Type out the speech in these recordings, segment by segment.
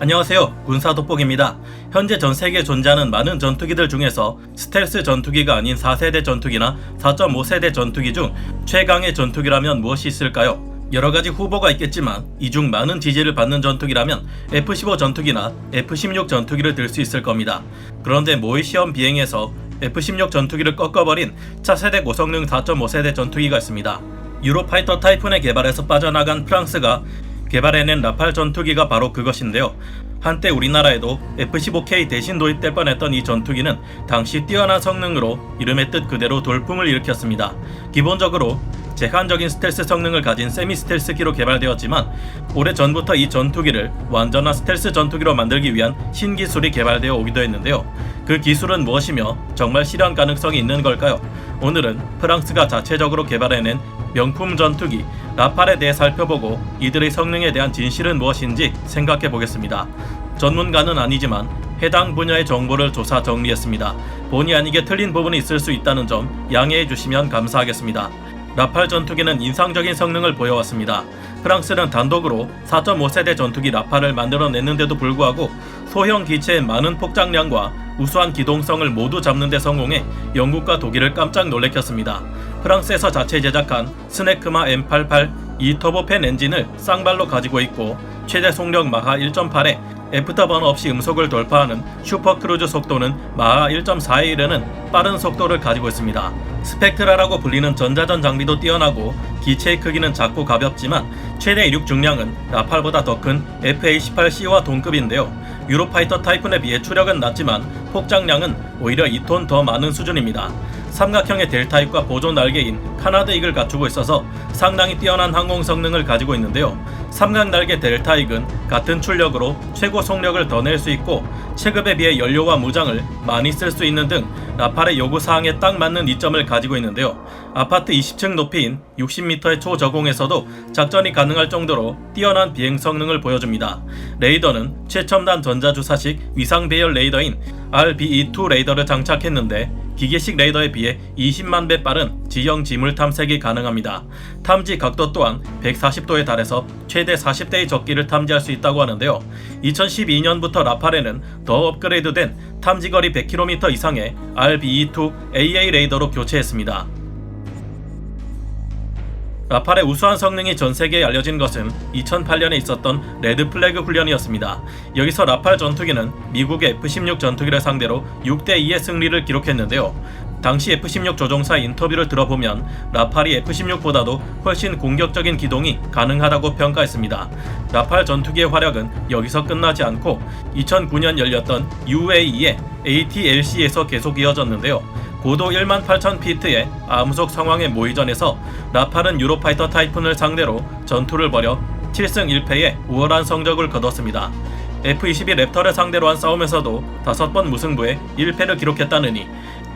안녕하세요, 군사돋보기입니다. 현재 전 세계에 존재하는 많은 전투기들 중에서 스텔스 전투기가 아닌 4세대 전투기나 4.5세대 전투기 중 최강의 전투기라면 무엇이 있을까요? 여러가지 후보가 있겠지만 이 중 많은 지지를 받는 전투기라면 F-15 전투기나 F-16 전투기를 들 수 있을 겁니다. 그런데 모의 시험 비행에서 F-16 전투기를 꺾어버린 차세대 고성능 4.5세대 전투기가 있습니다. 유로파이터 타이푼의 개발에서 빠져나간 프랑스가 개발해낸 라팔 전투기가 바로 그것인데요. 한때 우리나라에도 F-15K 대신 도입될 뻔했던 이 전투기는 당시 뛰어난 성능으로 이름의 뜻 그대로 돌풍을 일으켰습니다. 기본적으로 제한적인 스텔스 성능을 가진 세미 스텔스기로 개발되었지만 오래전부터 이 전투기를 완전한 스텔스 전투기로 만들기 위한 신기술이 개발되어 오기도 했는데요. 그 기술은 무엇이며 정말 실현 가능성이 있는 걸까요? 오늘은 프랑스가 자체적으로 개발해낸 명품 전투기 라팔에 대해 살펴보고 이들의 성능에 대한 진실은 무엇인지 생각해 보겠습니다. 전문가는 아니지만 해당 분야의 정보를 조사 정리했습니다. 본의 아니게 틀린 부분이 있을 수 있다는 점 양해해 주시면 감사하겠습니다. 라팔 전투기는 인상적인 성능을 보여왔습니다. 프랑스는 단독으로 4.5세대 전투기 라팔을 만들어냈는데도 불구하고 소형 기체의 많은 폭장량과 우수한 기동성을 모두 잡는 데 성공해 영국과 독일을 깜짝 놀래켰습니다. 프랑스에서 자체 제작한 스네크마 M88 2터보팬 엔진을 쌍발로 가지고 있고 최대 속력 마하 1.8에 애프터버너 없이 음속을 돌파하는 슈퍼크루즈 속도는 마하 1.4에 이르는 빠른 속도를 가지고 있습니다. 스펙트라라고 불리는 전자전 장비도 뛰어나고 기체의 크기는 작고 가볍지만 최대 이륙 중량은 라팔보다 더 큰 F-18C와 동급인데요. 유로파이터 타이푼에 비해 추력은 낮지만 폭장량은 오히려 2톤 더 많은 수준입니다. 삼각형의 델타입과 보조 날개인 카나드 익을 갖추고 있어서 상당히 뛰어난 항공 성능을 가지고 있는데요. 삼각 날개 델타익은 같은 출력으로 최고 속력을 더 낼 수 있고 체급에 비해 연료와 무장을 많이 쓸 수 있는 등 라팔의 요구사항에 딱 맞는 이점을 가지고 있는데요. 아파트 20층 높이인 60m의 초저공에서도 작전이 가능할 정도로 뛰어난 비행 성능을 보여줍니다. 레이더는 최첨단 전자주사식 위상 배열 레이더인 RBE2 레이더를 장착했는데 기계식 레이더에 비해 20만 배 빠른 지형 지물 탐색이 가능합니다. 탐지 각도 또한 140도에 달해서 최대 40대의 적기를 탐지할 수 있다고 하는데요. 2012년부터 라팔에는 더 업그레이드된 탐지거리 100km 이상의 RBE2 AA 레이더로 교체했습니다. 라팔의 우수한 성능이 전세계에 알려진 것은 2008년에 있었던 레드 플래그 훈련이었습니다. 여기서 라팔 전투기는 미국의 F-16 전투기를 상대로 6대2의 승리를 기록했는데요. 당시 F-16 조종사의 인터뷰를 들어보면 라팔이 F-16보다도 훨씬 공격적인 기동이 가능하다고 평가했습니다. 라팔 전투기의 화력은 여기서 끝나지 않고 2009년 열렸던 UAE의 ATLC에서 계속 이어졌는데요. 고도 18,000피트의 암속 상황의 모의전에서 라팔은 유로파이터 타이푼을 상대로 전투를 벌여 7승 1패의 우월한 성적을 거뒀습니다. F-22 랩터를 상대로 한 싸움에서도 5번 무승부에 1패를 기록했다느니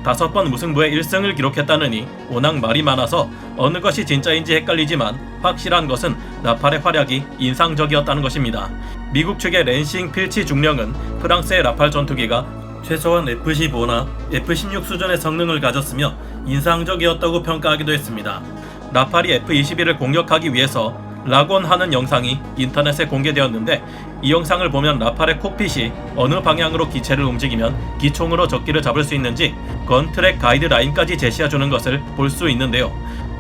5번 무승부에 1승을 기록했다느니 워낙 말이 많아서 어느 것이 진짜인지 헷갈리지만 확실한 것은 라팔의 활약이 인상적이었다는 것입니다. 미국 측의 랜싱 필치 중령은 프랑스의 라팔 전투기가 최소한 F-15나 F-16 수준의 성능을 가졌으며 인상적이었다고 평가하기도 했습니다. 라팔이 F-22를 공격하기 위해서 락온하는 영상이 인터넷에 공개되었는데 이 영상을 보면 라팔의 콕핏이 어느 방향으로 기체를 움직이면 기총으로 적기를 잡을 수 있는지 건트랙 가이드라인까지 제시해주는 것을 볼 수 있는데요.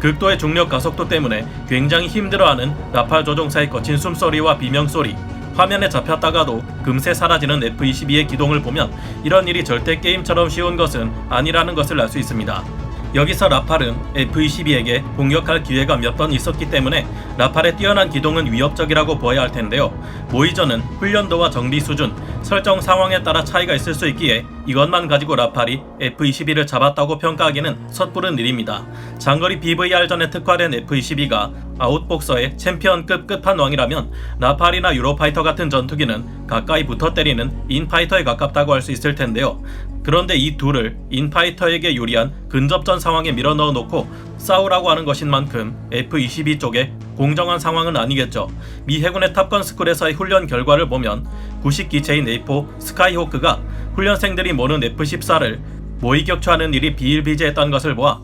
극도의 중력 가속도 때문에 굉장히 힘들어하는 라팔 조종사의 거친 숨소리와 비명소리, 화면에 잡혔다가도 금세 사라지는 F-22의 기동을 보면 이런 일이 절대 게임처럼 쉬운 것은 아니라는 것을 알 수 있습니다. 여기서 라팔은 F-22에게 공격할 기회가 몇 번 있었기 때문에 라팔의 뛰어난 기동은 위협적이라고 보아야 할 텐데요. 모의전은 훈련도와 정비 수준, 설정 상황에 따라 차이가 있을 수 있기에 이것만 가지고 라팔이 F-22를 잡았다고 평가하기는 섣부른 일입니다. 장거리 BVR전에 특화된 F-22가 아웃복서의 챔피언급 끝판왕이라면 라팔이나 유로파이터 같은 전투기는 가까이 붙어 때리는 인파이터에 가깝다고 할 수 있을 텐데요. 그런데 이 둘을 인파이터에게 유리한 근접전 상황에 밀어넣어 놓고 싸우라고 하는 것인 만큼 F-22 쪽에 공정한 상황은 아니겠죠. 미 해군의 탑건 스쿨에서의 훈련 결과를 보면 구식 기체인 A4 스카이호크가 훈련생들이 모는 F-14를 모의 격추하는 일이 비일비재했던 것을 보아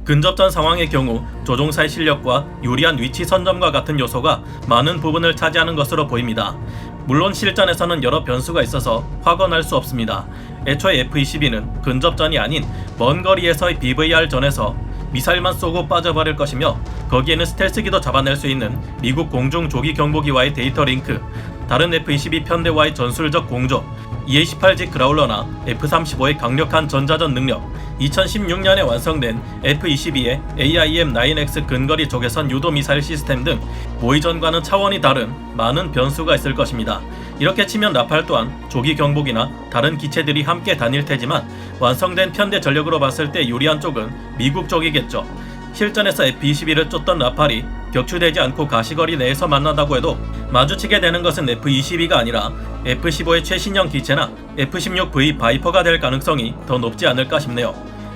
근접전 상황의 경우 조종사의 실력과 유리한 위치 선점과 같은 요소가 많은 부분을 차지하는 것으로 보입니다. 물론 실전에서는 여러 변수가 있어서 확언할 수 없습니다. 애초에 F-22는 근접전이 아닌 먼 거리에서의 BVR전에서 미사일만 쏘고 빠져버릴 것이며, 거기에는 스텔스기도 잡아낼 수 있는 미국 공중 조기 경보기와의 데이터 링크, 다른 F-22 편대와의 전술적 공조, EA-18G 그라울러나 F-35의 강력한 전자전 능력, 2016년에 완성된 F-22의 AIM-9X 근거리 적외선 유도 미사일 시스템 등 모의전과는 차원이 다른 많은 변수가 있을 것입니다. 이렇게 치면 라팔 또한 조기 경보기나 다른 기체들이 함께 다닐 테지만 완성된 편대 전력으로 봤을 때 유리한 쪽은 미국 쪽이겠죠. 실전에서 F-22를 쫓던 라팔이 격추되지 않고 가시거리 내에서 만난다고 해도 마주치게 되는 것은 F-22가 아니라 F-15의 최신형 기체나 F-16V 바이퍼가 될 가능성이 더 높지 않을까 싶네요.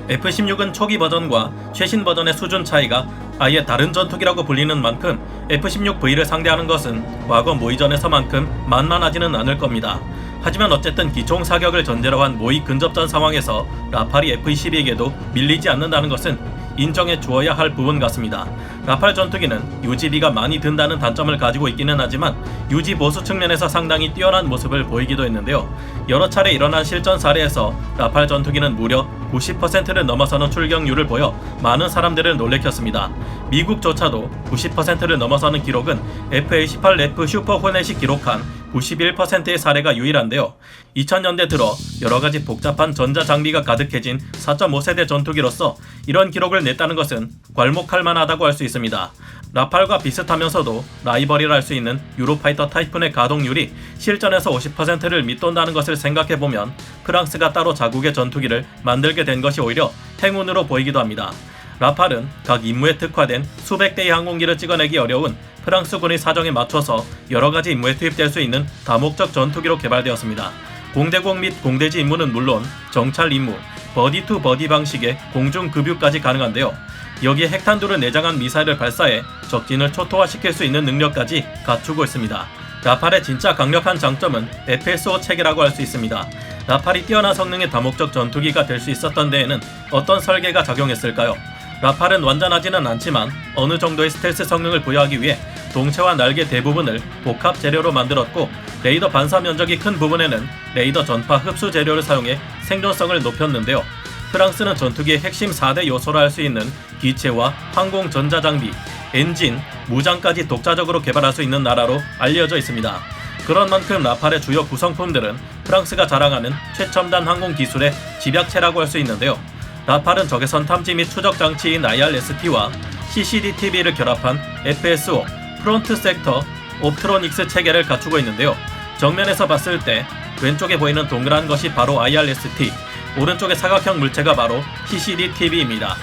F-16은 초기 버전과 최신 버전의 수준 차이가 아예 다른 전투기라고 불리는 만큼 F-16V를 상대하는 것은 과거 모의전에서만큼 만만하지는 않을 겁니다. 하지만 어쨌든 기총 사격을 전제로 한 모의 근접전 상황에서 라팔이 F-22에게도 밀리지 않는다는 것은 인정해 주어야 할 부분 같습니다. 라팔 전투기는 유지비가 많이 든다는 단점을 가지고 있기는 하지만 유지 보수 측면에서 상당히 뛰어난 모습을 보이기도 했는데요. 여러 차례 일어난 실전 사례에서 라팔 전투기는 무려 90%를 넘어서는 출격률을 보여 많은 사람들을 놀래켰습니다. 미국조차도 90%를 넘어서는 기록은 F-18F 슈퍼 호넷이 기록한 91%의 사례가 유일한데요. 2000년대 들어 여러가지 복잡한 전자장비가 가득해진 4.5세대 전투기로서 이런 기록을 냈다는 것은 괄목할 만하다고 할 수 있습니다. 라팔과 비슷하면서도 라이벌이라 할 수 있는 유로파이터 타이푼의 가동률이 실전에서 50%를 밑돈다는 것을 생각해보면 프랑스가 따로 자국의 전투기를 만들게 된 것이 오히려 행운으로 보이기도 합니다. 라팔은 각 임무에 특화된 수백 대의 항공기를 찍어내기 어려운 프랑스군의 사정에 맞춰서 여러가지 임무에 투입될 수 있는 다목적 전투기로 개발되었습니다. 공대공 및 공대지 임무는 물론 정찰 임무, 버디 투 버디 방식의 공중 급유까지 가능한데요. 여기에 핵탄두를 내장한 미사일을 발사해 적진을 초토화시킬 수 있는 능력까지 갖추고 있습니다. 라팔의 진짜 강력한 장점은 FSO 체계라고 할 수 있습니다. 라팔이 뛰어난 성능의 다목적 전투기가 될 수 있었던 데에는 어떤 설계가 작용했을까요? 라팔은 완전하지는 않지만 어느 정도의 스텔스 성능을 부여하기 위해 동체와 날개 대부분을 복합 재료로 만들었고, 레이더 반사 면적이 큰 부분에는 레이더 전파 흡수 재료를 사용해 생존성을 높였는데요. 프랑스는 전투기의 핵심 4대 요소라 할 수 있는 기체와 항공 전자장비, 엔진, 무장까지 독자적으로 개발할 수 있는 나라로 알려져 있습니다. 그런 만큼 라팔의 주요 구성품들은 프랑스가 자랑하는 최첨단 항공 기술의 집약체라고 할 수 있는데요. 라팔은 적외선 탐지 및 추적 장치인 IRST와 CCD-TV를 결합한 FSO, 프론트 섹터 옵트로닉스 체계를 갖추고 있는데요. 정면에서 봤을 때 왼쪽에 보이는 동그란 것이 바로 IRST, 오른쪽의 사각형 물체가 바로 CCD-TV입니다.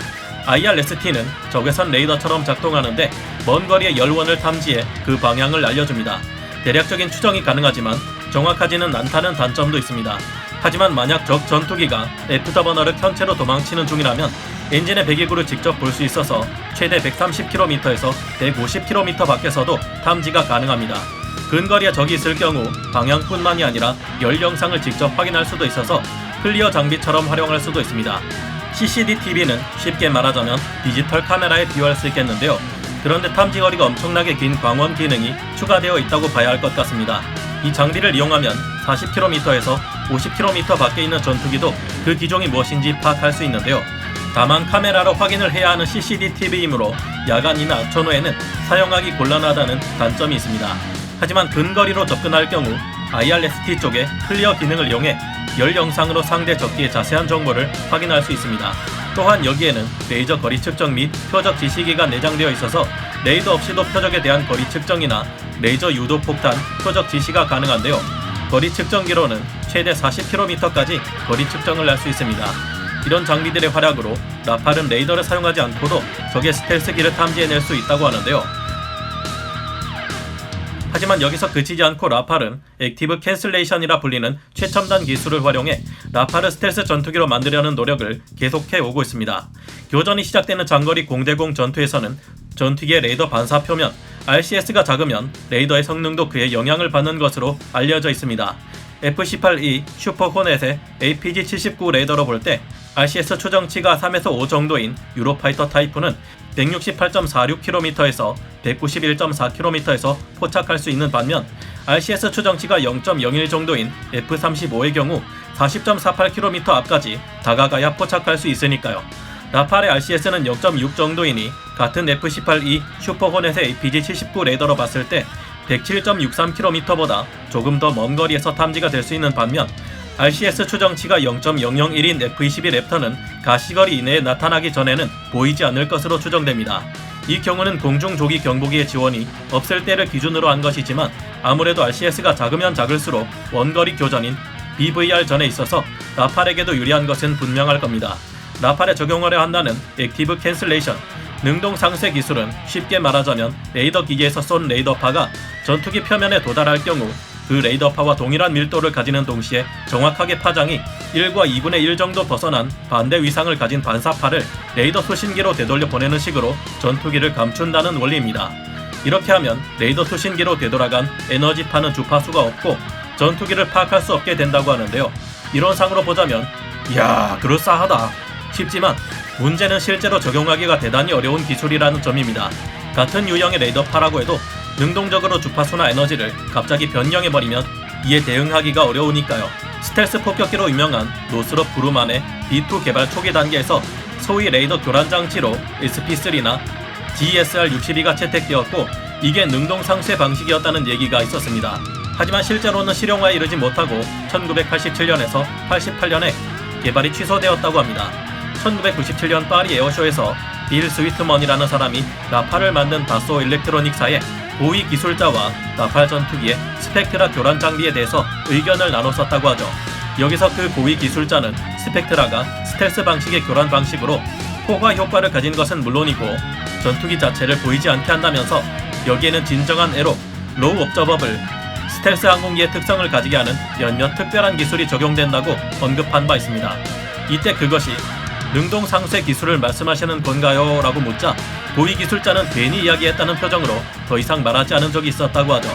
IRST는 적외선 레이더처럼 작동하는데 먼 거리의 열원을 탐지해 그 방향을 알려줍니다. 대략적인 추정이 가능하지만 정확하지는 않다는 단점도 있습니다. 하지만 만약 적 전투기가 F더버너를 켠채로 도망치는 중이라면 엔진의 배기구를 직접 볼 수 있어서 최대 130km에서 150km 밖에서도 탐지가 가능합니다. 근거리에 적이 있을 경우 방향뿐만이 아니라 열 영상을 직접 확인할 수도 있어서 클리어 장비처럼 활용할 수도 있습니다. CCD-TV는 쉽게 말하자면 디지털 카메라에 비유할 수 있겠는데요. 그런데 탐지 거리가 엄청나게 긴 광원 기능이 추가되어 있다고 봐야 할 것 같습니다. 이 장비를 이용하면 40km에서 50km 밖에 있는 전투기도 그 기종이 무엇인지 파악할 수 있는데요. 다만 카메라로 확인을 해야 하는 CCD-TV이므로 야간이나 전후에는 사용하기 곤란하다는 단점이 있습니다. 하지만 근거리로 접근할 경우 IRST 쪽에 클리어 기능을 이용해 열 영상으로 상대 적기의 자세한 정보를 확인할 수 있습니다. 또한 여기에는 레이저 거리 측정 및 표적 지시기가 내장되어 있어서 레이더 없이도 표적에 대한 거리 측정이나 레이저 유도 폭탄 표적 지시가 가능한데요. 거리 측정기로는 최대 40km까지 거리 측정을 할 수 있습니다. 이런 장비들의 활약으로 라팔은 레이더를 사용하지 않고도 적의 스텔스기를 탐지해낼 수 있다고 하는데요. 하지만 여기서 그치지 않고 라팔은 액티브 캔슬레이션이라 불리는 최첨단 기술을 활용해 라팔을 스텔스 전투기로 만들려는 노력을 계속해 오고 있습니다. 교전이 시작되는 장거리 공대공 전투에서는 전투기의 레이더 반사 표면 RCS가 작으면 레이더의 성능도 그에 영향을 받는 것으로 알려져 있습니다. F-18E 슈퍼 호넷의 APG-79 레이더로 볼 때 RCS 추정치가 3에서 5 정도인 유로파이터 타이푼은 168.46km에서 191.4km에서 포착할 수 있는 반면 RCS 추정치가 0.01 정도인 F-35의 경우 40.48km 앞까지 다가가야 포착할 수 있으니까요. 라팔의 RCS는 0.6 정도이니 같은 F-18E 슈퍼호넷의 APG-79 레이더로 봤을 때 107.63km보다 조금 더 먼 거리에서 탐지가 될 수 있는 반면 RCS 추정치가 0.001인 F-22 랩터는 가시거리 이내에 나타나기 전에는 보이지 않을 것으로 추정됩니다. 이 경우는 공중조기 경보기의 지원이 없을 때를 기준으로 한 것이지만 아무래도 RCS가 작으면 작을수록 원거리 교전인 BVR 전에 있어서 라팔에게도 유리한 것은 분명할 겁니다. 라팔에 적용하려 한다는 액티브 캔슬레이션, 능동 상쇄 기술은 쉽게 말하자면 레이더 기계에서 쏜 레이더파가 전투기 표면에 도달할 경우 그 레이더파와 동일한 밀도를 가지는 동시에 정확하게 파장이 1과 2분의 1 정도 벗어난 반대 위상을 가진 반사파를 레이더 수신기로 되돌려 보내는 식으로 전투기를 감춘다는 원리입니다. 이렇게 하면 레이더 수신기로 되돌아간 에너지파는 주파수가 없고 전투기를 파악할 수 없게 된다고 하는데요. 이론상으로 보자면 이야 그럴싸하다 싶지만 문제는 실제로 적용하기가 대단히 어려운 기술이라는 점입니다. 같은 유형의 레이더파라고 해도 능동적으로 주파수나 에너지를 갑자기 변경해버리면 이에 대응하기가 어려우니까요. 스텔스 폭격기로 유명한 노스롭 그루만의 B2 개발 초기 단계에서 소위 레이더 교란 장치로 SP3나 DSR-62가 채택되었고 이게 능동 상쇄 방식이었다는 얘기가 있었습니다. 하지만 실제로는 실용화에 이르지 못하고 1987년에서 88년에 개발이 취소되었다고 합니다. 1997년 파리 에어쇼에서 빌 스위트먼이라는 사람이 라팔을 만든 다소 일렉트로닉사의 고위 기술자와 라팔 전투기의 스펙트라 교란 장비에 대해서 의견을 나눴었다고 하죠. 여기서 그 고위 기술자는 스펙트라가 스텔스 방식의 교란 방식으로 포화 효과를 가진 것은 물론이고 전투기 자체를 보이지 않게 한다면서 여기에는 진정한 에로, 로우 옵저버블, 스텔스 항공기의 특성을 가지게 하는 몇몇 특별한 기술이 적용된다고 언급한 바 있습니다. 이때 그것이 능동 상쇄 기술을 말씀하시는 건가요? 라고 묻자 고위 기술자는 괜히 이야기했다는 표정으로 더 이상 말하지 않은 적이 있었다고 하죠.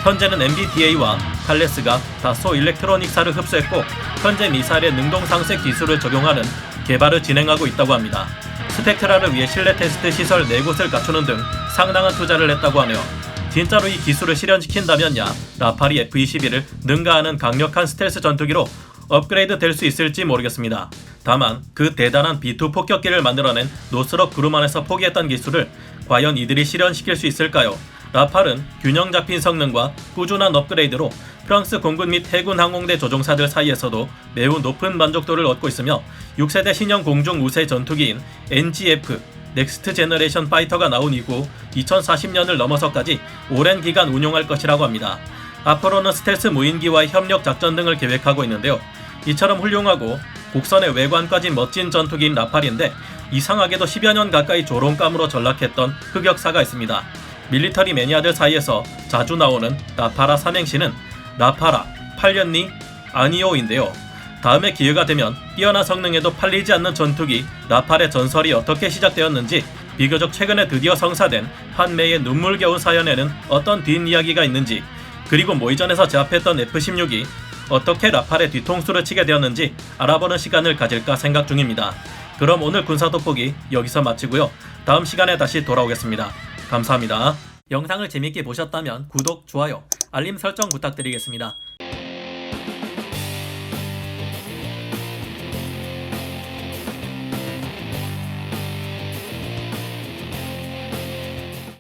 현재는 MBDA와 탈레스가 다소 일렉트로닉사를 흡수했고 현재 미사일의 능동 상쇄 기술을 적용하는 개발을 진행하고 있다고 합니다. 스펙트라를 위해 실내 테스트 시설 4곳을 갖추는 등 상당한 투자를 했다고 하네요. 진짜로 이 기술을 실현시킨다면야 라팔이 F-22를 능가하는 강력한 스텔스 전투기로 업그레이드 될 수 있을지 모르겠습니다. 다만 그 대단한 B2 폭격기를 만들어낸 노스롭 그루만에서 포기했던 기술을 과연 이들이 실현시킬 수 있을까요? 라팔은 균형 잡힌 성능과 꾸준한 업그레이드로 프랑스 공군 및 해군 항공대 조종사들 사이에서도 매우 높은 만족도를 얻고 있으며 6세대 신형 공중 우세 전투기인 NGF 넥스트 제너레이션 파이터가 나온 이후 2040년을 넘어서까지 오랜 기간 운용할 것이라고 합니다. 앞으로는 스텔스 무인기와의 협력 작전 등을 계획하고 있는데요. 이처럼 훌륭하고 곡선의 외관까지 멋진 전투기인 라팔인데 이상하게도 10여 년 가까이 조롱감으로 전락했던 흑역사가 있습니다. 밀리터리 매니아들 사이에서 자주 나오는 라파라 삼행시는 라파라, 팔렸니? 아니오인데요. 다음에 기회가 되면 뛰어난 성능에도 팔리지 않는 전투기 라팔의 전설이 어떻게 시작되었는지 비교적 최근에 드디어 성사된 판매의 눈물겨운 사연에는 어떤 뒷이야기가 있는지 그리고 모의전에서 제압했던 F-16이 어떻게 라팔의 뒤통수를 치게 되었는지 알아보는 시간을 가질까 생각 중입니다. 그럼 오늘 군사 돋보기 여기서 마치고요. 다음 시간에 다시 돌아오겠습니다. 감사합니다. 영상을 재밌게 보셨다면 구독, 좋아요, 알림 설정 부탁드리겠습니다.